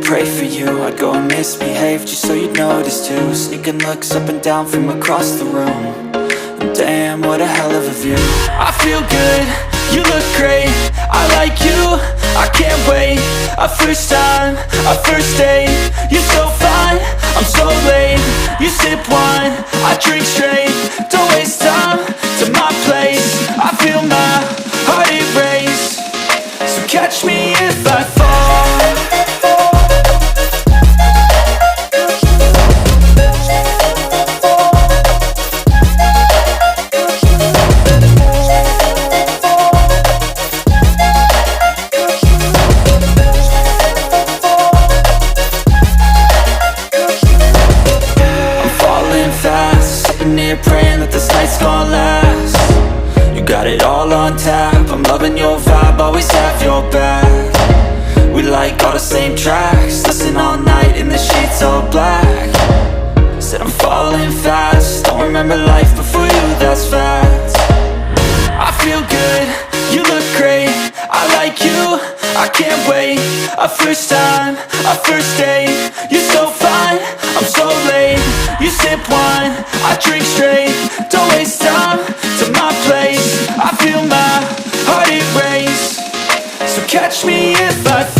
pray for you. I'd go and misbehave just so you'd notice too. Sneaking looks up and down from across the room. And damn, what a hell of a view. I feel good, you look great, I like you, I can't wait. A first time, a first date. You're so fine, I'm so late. You sip wine, I drink straight. Don't waste time to my place. I feel my heart erase. So catch me if I fall. Praying that this night's gonna last. You got it all on tap, I'm loving your vibe, always have your back. We like all the same tracks, listen all night in the sheets all black. Said I'm falling fast, don't remember life before you, that's fact. I feel good, you look great, I like you, I can't wait. A first time, a first date. You're so fine, I'm so late. You sip wine, I drink straight. Don't waste time to my place. I feel my heart erase. So catch me if I fall.